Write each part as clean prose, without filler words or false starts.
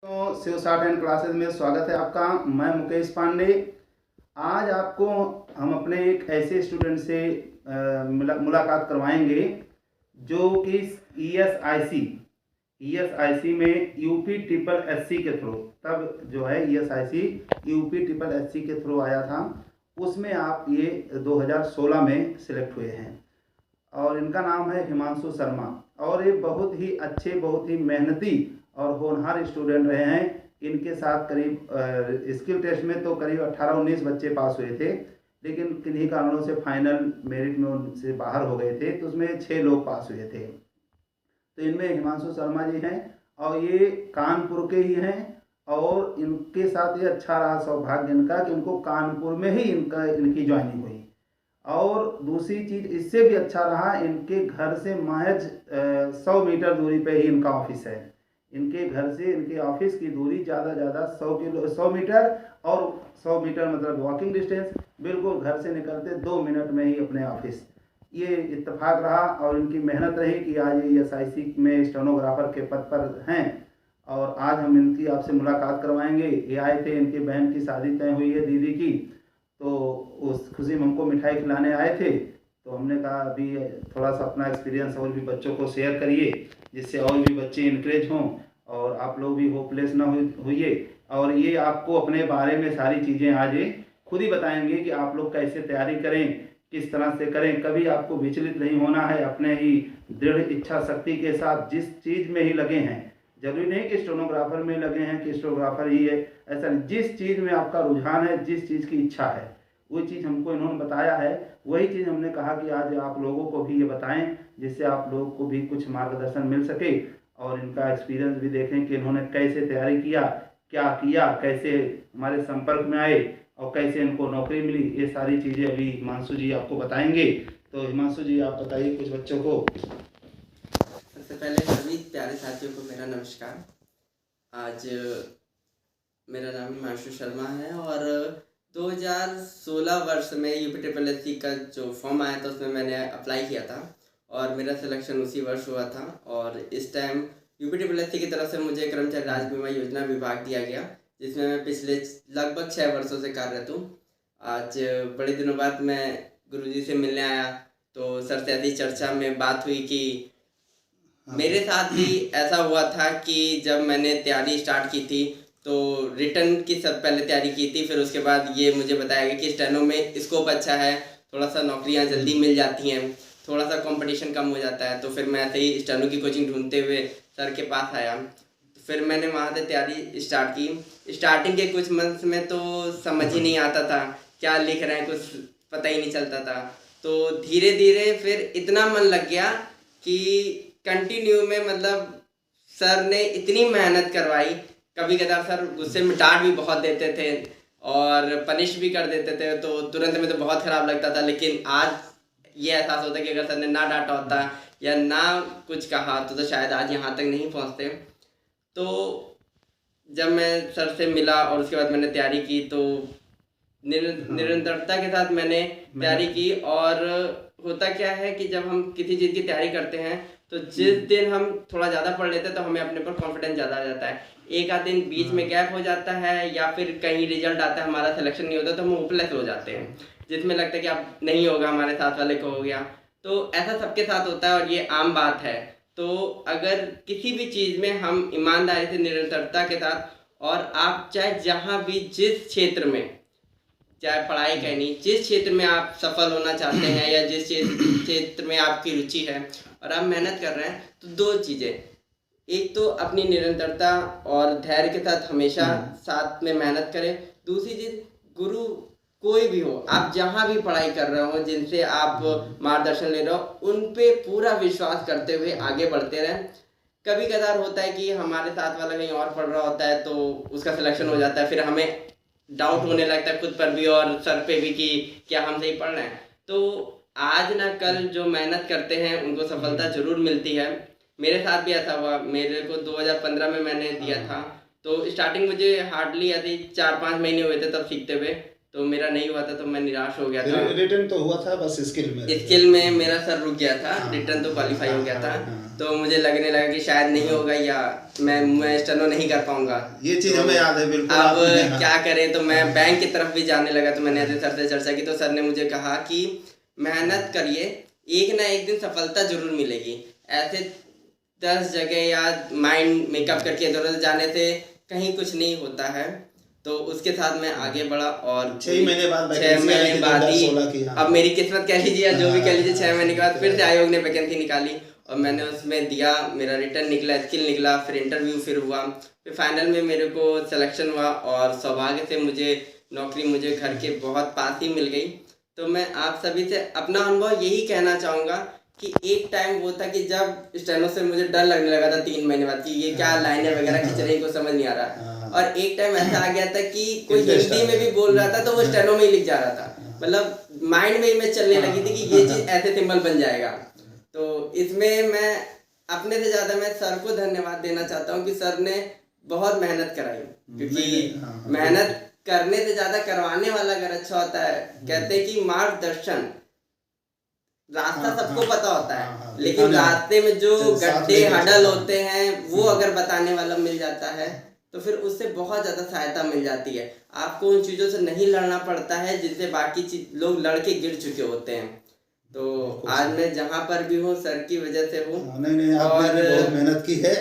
तो शिव साठ and classes में स्वागत है आपका। मैं मुकेश पांडे। आज आपको हम अपने एक ऐसे स्टूडेंट से मुलाकात करवाएंगे जो कि ईएसआईसी में यूपी ट्रिपल एससी के थ्रू, तब जो है ईएसआईसी यूपी ट्रिपल एससी के थ्रू आया था, उसमें आप ये 2016 में सिलेक्ट हुए हैं। और इनका नाम है हिमांशु शर्मा। और ये बहुत ही अच्छे, बहुत ही मेहनती और होनहार स्टूडेंट रहे हैं। इनके साथ करीब स्किल टेस्ट में तो करीब 18-19 बच्चे पास हुए थे, लेकिन किन्हीं कारणों से फाइनल मेरिट में उनसे बाहर हो गए थे, तो उसमें 6 लोग पास हुए थे। तो इनमें हिमांशु शर्मा जी हैं और ये कानपुर के ही हैं। और इनके साथ ये अच्छा रहा सौभाग्य इनका कि इनको कानपुर में ही इनकी ज्वाइनिंग हुई। और दूसरी चीज़ इससे भी अच्छा रहा, इनके घर से महज 100 मीटर दूरी पे ही इनका ऑफिस है। इनके घर से इनके ऑफिस की दूरी ज़्यादा 100 मीटर, और 100 मीटर मतलब वॉकिंग डिस्टेंस। बिल्कुल घर से निकलते 2 मिनट में ही अपने ऑफिस। ये इत्तेफाक रहा और इनकी मेहनत रही कि आज ये एसआईसी में स्टेनोग्राफर के पद पर हैं। और आज हम इनकी आपसे मुलाकात करवाएंगे। ये आए थे, इनकी बहन की शादी तय हुई है दीदी की, तो उस खुशी में हमको मिठाई खिलाने आए थे। तो हमने कहा अभी थोड़ा सा अपना एक्सपीरियंस और भी बच्चों को शेयर करिए, जिससे और भी बच्चे इनक्रेज हों और आप लोग भी होपलेस ना होइए। और ये आपको अपने बारे में सारी चीज़ें आज ये खुद ही बताएंगे कि आप लोग कैसे तैयारी करें, किस तरह से करें। कभी आपको विचलित नहीं होना है, अपने ही दृढ़ इच्छा शक्ति के साथ जिस चीज़ में ही लगे हैं। जरूरी नहीं कि स्टेनोग्राफर में लगे हैं कि स्टेनोग्राफर ही है, ऐसा नहीं। जिस चीज़ में आपका रुझान है, जिस चीज़ की इच्छा है, वही चीज़ हमको इन्होंने बताया है। वही चीज़ हमने कहा कि आज आप लोगों को भी ये बताएं, जिससे आप लोगों को भी कुछ मार्गदर्शन मिल सके और इनका एक्सपीरियंस भी देखें कि इन्होंने कैसे तैयारी किया, क्या किया, कैसे हमारे संपर्क में आए और कैसे इनको नौकरी मिली। ये सारी चीज़ें अभी हिमांशु जी आपको बताएंगे। तो हिमांशु जी आप बताइए कुछ बच्चों को। सबसे पहले सभी प्यारे साथियों को मेरा नमस्कार। आज मेरा नाम हिमांशु शर्मा है और 2016 वर्ष में यूपी ट्रिपल एससी का जो फॉर्म आया था उसमें मैंने अप्लाई किया था और मेरा सिलेक्शन उसी वर्ष हुआ था। और इस टाइम यूपी ट्रिपल एससी की तरफ से मुझे कर्मचारी राज्य बीमा योजना विभाग दिया गया, जिसमें मैं पिछले लगभग 6 वर्षों से कार्यरत हूँ। आज बड़े दिनों बाद मैं गुरुजी से मिलने आया, तो सर से ऐसी चर्चा में बात हुई कि मेरे साथ भी ऐसा हुआ था कि जब मैंने तैयारी स्टार्ट की थी तो रिटर्न की सब पहले तैयारी की थी, फिर उसके बाद ये मुझे बताया गया कि स्टेनो में स्कोप अच्छा है, थोड़ा सा नौकरियां जल्दी मिल जाती हैं, थोड़ा सा कंपटीशन कम हो जाता है। तो फिर मैं ऐसे ही स्टेनो की कोचिंग ढूंढते हुए सर के पास आया। तो फिर मैंने वहाँ से तैयारी स्टार्ट की। स्टार्टिंग के कुछ मंथ्स में तो समझ ही नहीं आता था क्या लिख रहे हैं, कुछ पता ही नहीं चलता था। तो धीरे धीरे फिर इतना मन लग गया कि कंटिन्यू में मतलब सर ने इतनी मेहनत करवाई। कभी कदार सर गुस्से में डांट भी बहुत देते थे और पनिश भी कर देते थे, तो तुरंत में तो बहुत ख़राब लगता था। लेकिन आज ये एहसास होता है कि अगर सर ने ना डांटा होता या ना कुछ कहा तो शायद आज यहाँ तक नहीं पहुँचते। तो जब मैं सर से मिला और उसके बाद मैंने तैयारी की तो निरंतरता के साथ मैंने तैयारी की। और होता क्या है कि जब हम किसी चीज़ की तैयारी करते हैं तो जिस दिन हम थोड़ा ज़्यादा पढ़ लेते हैं तो हमें अपने पर कॉन्फिडेंस ज़्यादा आ जाता है। एक आध दिन बीच में गैप हो जाता है या फिर कहीं रिजल्ट आता है हमारा सिलेक्शन नहीं होता तो हम होपलेस हो जाते हैं, जिसमें लगता है कि अब नहीं होगा, हमारे साथ वाले को हो गया। तो ऐसा सबके साथ होता है और ये आम बात है। तो अगर किसी भी चीज़ में हम ईमानदारी से निरंतरता के साथ, और आप चाहे जहाँ भी जिस क्षेत्र में, चाहे पढ़ाई का नहीं, जिस क्षेत्र में आप सफल होना चाहते हैं या जिस क्षेत्र में आपकी रुचि है और आप मेहनत कर रहे हैं, तो 2 चीज़ें, एक तो अपनी निरंतरता और धैर्य के साथ हमेशा साथ में मेहनत करें। दूसरी चीज़, गुरु कोई भी हो, आप जहाँ भी पढ़ाई कर रहे हो, जिनसे आप मार्गदर्शन ले रहे हो, उन पे पूरा विश्वास करते हुए आगे बढ़ते रहें। कभी कदार होता है कि हमारे साथ वाला कहीं और पढ़ रहा होता है तो उसका सिलेक्शन हो जाता है, फिर हमें डाउट होने लगता है खुद पर भी और सर पे भी कि क्या हम सही पढ़ रहे हैं। तो आज ना कल जो मेहनत करते हैं उनको सफलता जरूर मिलती है। मेरे साथ भी ऐसा हुआ। मेरे को 2015 में मैंने दिया था, तो स्टार्टिंग मुझे हार्डली ऐसे 4-5 महीने हुए थे तब सीखते हुए। तो मेरा नहीं हुआ था, तो मैं निराश हो गया था। रिटर्न तो हुआ था, बस स्किल में मेरा सर रुक गया था। रिटर्न तो क्वालिफाई हो गया था। तो मुझे लगने लगा कि शायद नहीं होगा या मैं स्टेनो नहीं कर पाऊंगा। ये चीज हमें याद है बिल्कुल। अब क्या करें, तो मैं बैंक की तरफ भी जाने लगा। तो मैंने सर से चर्चा की, तो सर ने मुझे कहा कि मेहनत करिए, एक ना एक दिन सफलता जरूर मिलेगी। ऐसे 10 जगह या माइंड मेकअप करके इधर उधर जाने से कहीं कुछ नहीं होता है। तो उसके साथ मैं आगे बढ़ा और 6 महीने बाद ही अब मेरी किस्मत कह लीजिए या जो भी कह लीजिए, 6 महीने के बाद फिर से आयोग ने वैकेंसी निकाली और मैंने उसमें दिया। मेरा रिटर्न निकला, स्किल निकला, फिर इंटरव्यू फिर हुआ, फिर फाइनल में मेरे को सिलेक्शन हुआ और सौभाग्य से मुझे नौकरी मुझे घर के बहुत पास ही मिल गई। तो मैं आप सभी से अपना अनुभव यही कहना चाहूँगा कि एक टाइम वो था कि जब स्टेनो से मुझे डर लगने लगा था 3 महीने बाद कि ये क्या लाइनें वगैरह खींच रही, को समझ नहीं आ रहा। और एक टाइम ऐसा आ गया था कि कोई हिंदी में भी बोल रहा था तो वो स्टेनो में ही लिख जा रहा था, मतलब माइंड में ही मैं चलने लगी थी कि ये चीज ऐसे सिंबल बन जाएगा। तो इसमें मैं अपने से ज्यादा मैं सर को धन्यवाद देना चाहता हूँ कि सर ने बहुत मेहनत कराई, क्योंकि मेहनत करने से ज्यादा करवाने वाला अगर अच्छा होता है। कहते हैं कि मार्गदर्शन, रास्ता सबको पता होता है, लेकिन रास्ते में जो गड्ढे हडल होते हैं वो अगर बताने वाला मिल जाता है तो फिर उससे बहुत ज्यादा सहायता मिल जाती है। आपको उन चीजों से नहीं लड़ना पड़ता है जिनसे बाकी लोग लड़ के गिर चुके होते हैं। तो आज मैं जहाँ पर भी हूँ सर की वजह से हूँ। नहीं, आपने बहुत मेहनत की है,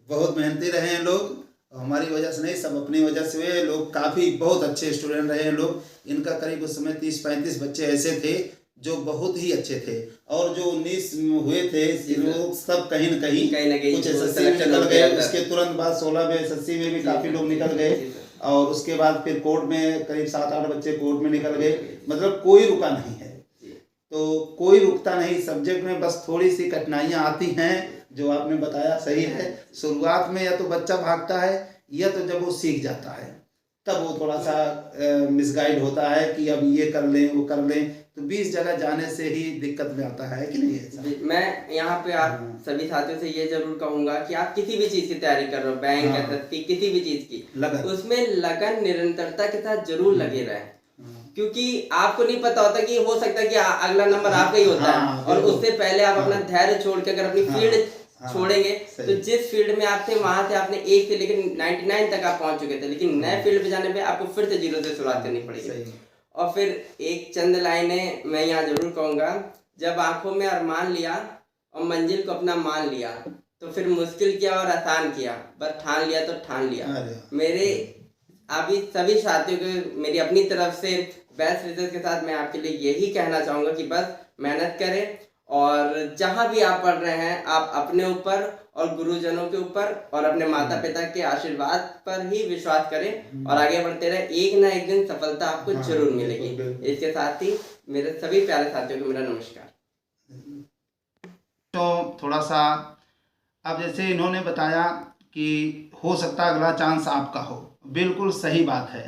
बहुत मेहनती रहे हैं लोग, हमारी वजह से नहीं, सब अपनी वजह से हुए। लोग काफ़ी बहुत अच्छे स्टूडेंट रहे हैं लोग। इनका करीब उस समय 30-35 बच्चे ऐसे थे जो बहुत ही अच्छे थे, और जो 19 हुए थे लोग सब कहीं न कहीं कुछ एसएससी में निकल गए। उसके तुरंत बाद 16 में एसएससी में भी काफ़ी लोग निकल गए, और उसके बाद फिर कोर्ट में करीब 7-8 बच्चे कोर्ट में निकल गए। मतलब कोई रुका नहीं है, तो कोई रुकता नहीं सब्जेक्ट में, बस थोड़ी सी कठिनाइयाँ आती हैं जो आपने बताया सही है। शुरुआत में या तो बच्चा भागता है या तो जब वो सीख जाता है तब वो थोड़ा सा मिसगाइड होता है कि अब ये कर लें वो कर लें, तो 20 जगह जाने से ही दिक्कत में आता है कि नहीं है। मैं यहाँ पे आप सभी साथियों से ये जरूर कहूंगा कि आप किसी भी चीज की तैयारी कर रहे हो, बैंक एसएससी किसी भी चीज की, उसमें लगन निरंतरता के साथ जरूर लगे रहे, क्योंकि आपको नहीं पता होता कि हो सकता है कि अगला नंबर आपका ही होता है। और उससे पहले आप अपना धैर्य छोड़ के अगर अपनी फील्ड छोड़ेंगे तो जिस फील्ड में आप थे वहां से आपने 1 से लेकर 99 तक आप पहुंच चुके थे, लेकिन नए फील्ड पे जाने पे आपको फिर से 0 से शुरुआत करनी पड़ेगी। और फिर एक चंद लाइनें मैं यहाँ जरूर कहूँगा, जब आंखों में अरमान लिया और मंजिल को अपना मान लिया तो फिर मुश्किल किया और आसान किया, बस ठान लिया तो ठान लिया। मेरे अभी सभी साथियों को मेरी अपनी तरफ से बेस्ट विशेष के साथ मैं आपके लिए यही कहना चाहूँगा कि बस मेहनत करें, और जहाँ भी आप पढ़ रहे हैं आप अपने ऊपर और गुरुजनों के ऊपर और अपने माता पिता के आशीर्वाद पर ही विश्वास करें और आगे बढ़ते रहे। एक ना एक दिन सफलता आपको जरूर मिलेगी। इसके साथ ही मेरे सभी प्यारे साथियों को मेरा नमस्कार। तो थोड़ा सा अब जैसे इन्होंने बताया कि हो सकता है अगला चांस आपका हो, बिल्कुल सही बात है।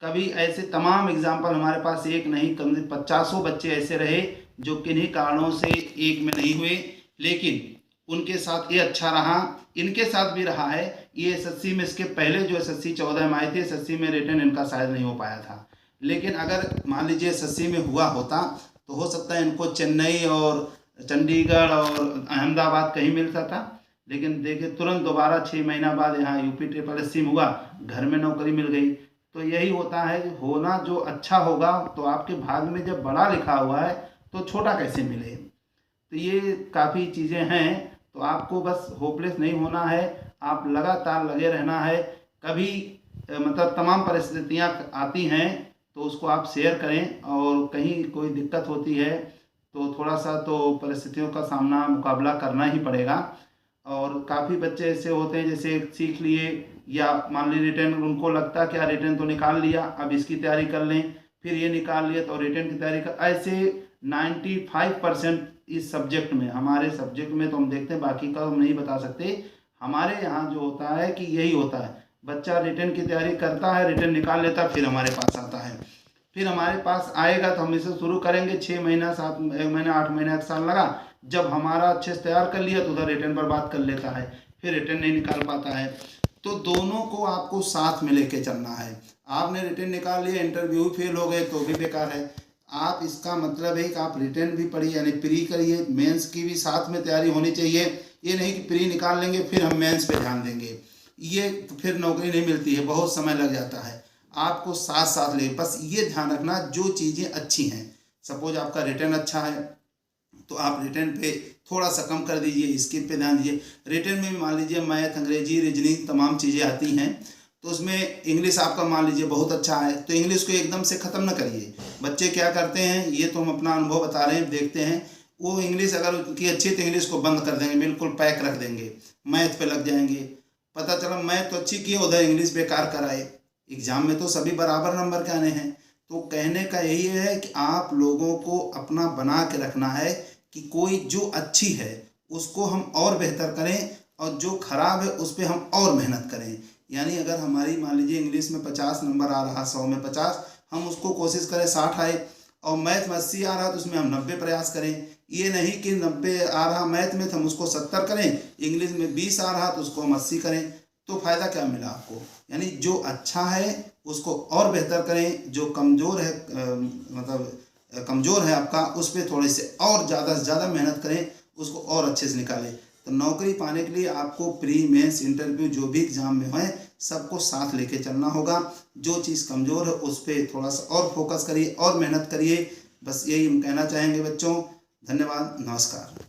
कभी ऐसे तमाम एग्जाम्पल हमारे पास एक नहीं कम से 50 बच्चे ऐसे रहे जो किन्हीं कारणों से एक में नहीं हुए, लेकिन उनके साथ ये अच्छा रहा, इनके साथ भी रहा है। ये एसएससी में, इसके पहले जो एसएससी 14 में आए थे, एसएससी में रिटर्न इनका शायद नहीं हो पाया था, लेकिन अगर मान लीजिए एसएससी में हुआ होता तो हो सकता है इनको चेन्नई और चंडीगढ़ और अहमदाबाद कहीं मिलता था। लेकिन देखिए तुरंत दोबारा 6 महीना बाद यहाँ यूपी ट्रिपल एससी में हुआ, घर में नौकरी मिल गई। तो यही होता है, होना जो अच्छा होगा तो आपके भाग्य में जब बड़ा लिखा हुआ है तो छोटा कैसे मिले। तो ये काफ़ी चीज़ें हैं, तो आपको बस होपलेस नहीं होना है, आप लगातार लगे रहना है। कभी मतलब तमाम परिस्थितियाँ आती हैं तो उसको आप शेयर करें, और कहीं कोई दिक्कत होती है तो थोड़ा सा तो परिस्थितियों का सामना मुकाबला करना ही पड़ेगा। और काफ़ी बच्चे ऐसे होते हैं जैसे सीख लिए या मान ली रिटर्न, उनको लगता है कि यार रिटर्न तो निकाल लिया, अब इसकी तैयारी कर लें, फिर ये निकाल लिया तो रिटर्न की तैयारी कर। ऐसे 95% इस सब्जेक्ट में, हमारे सब्जेक्ट में तो हम देखते हैं, बाकी का हम नहीं बता सकते। हमारे यहाँ जो होता है कि यही होता है, बच्चा रिटर्न की तैयारी करता है, रिटर्न निकाल लेता है, फिर हमारे पास आता है। फिर हमारे पास आएगा तो हम इसे शुरू करेंगे, 6 महीना 7 महीना 8 महीना 1 साल लगा, जब हमारा अच्छे से तैयार कर लिया तो उधर रिटर्न पर बात कर लेता है, फिर रिटर्न नहीं निकाल पाता है। तो दोनों को आपको साथ में लेके चलना है। आपने रिटर्न निकाल लिया, इंटरव्यू फेल हो गए तो भी बेकार है। आप इसका मतलब है कि आप रिटर्न भी पढ़िए, यानी प्री करिए, मेंस की भी साथ में तैयारी होनी चाहिए। ये नहीं कि प्री निकाल लेंगे फिर हम मेंस पे ध्यान देंगे, ये तो फिर नौकरी नहीं मिलती है, बहुत समय लग जाता है। आपको साथ साथ ले, बस ये ध्यान रखना जो चीज़ें अच्छी हैं। सपोज आपका रिटर्न अच्छा है तो आप रिटर्न पे थोड़ा सा कम कर दीजिए, स्किप पे ध्यान दीजिए। रिटर्न में भी मान लीजिए मैथ, अंग्रेजी, रीजनिंग तमाम चीज़ें आती हैं, तो उसमें इंग्लिश आपका मान लीजिए बहुत अच्छा है तो इंग्लिश को एकदम से ख़त्म ना करिए। बच्चे क्या करते हैं, ये तो हम अपना अनुभव बता रहे हैं, देखते हैं, वो इंग्लिश अगर उनकी अच्छी तो इंग्लिश को बंद कर देंगे, बिल्कुल पैक रख देंगे, मैथ पे लग जाएंगे। पता चला मैथ तो अच्छी की, उधर इंग्लिश बेकार कराए। एग्ज़ाम में तो सभी बराबर नंबर के आने हैं। तो कहने का यही है कि आप लोगों को अपना बना के रखना है कि कोई जो अच्छी है उसको हम और बेहतर करें और जो खराब है उस पर हम और मेहनत करें। यानी अगर हमारी मान लीजिए इंग्लिश में 50 नंबर आ रहा, 100 में 50, हम उसको कोशिश करें 60 आए, और मैथ में 80 आ रहा तो उसमें हम 90 प्रयास करें। ये नहीं कि 90 आ रहा मैथ में तो हम उसको 70 करें, इंग्लिश में 20 आ रहा तो उसको हम 80 करें, तो फ़ायदा क्या मिला आपको। यानी जो अच्छा है उसको और बेहतर करें, जो कमज़ोर है कमज़ोर है आपका, उस पर थोड़े से और ज़्यादा से ज़्यादा मेहनत करें, उसको और अच्छे से निकालें। तो नौकरी पाने के लिए आपको प्री, मेंस, इंटरव्यू जो भी एग्ज़ाम में है सबको साथ लेके चलना होगा। जो चीज़ कमज़ोर है उस पर थोड़ा सा और फोकस करिए और मेहनत करिए। बस यही हम कहना चाहेंगे बच्चों। धन्यवाद, नमस्कार।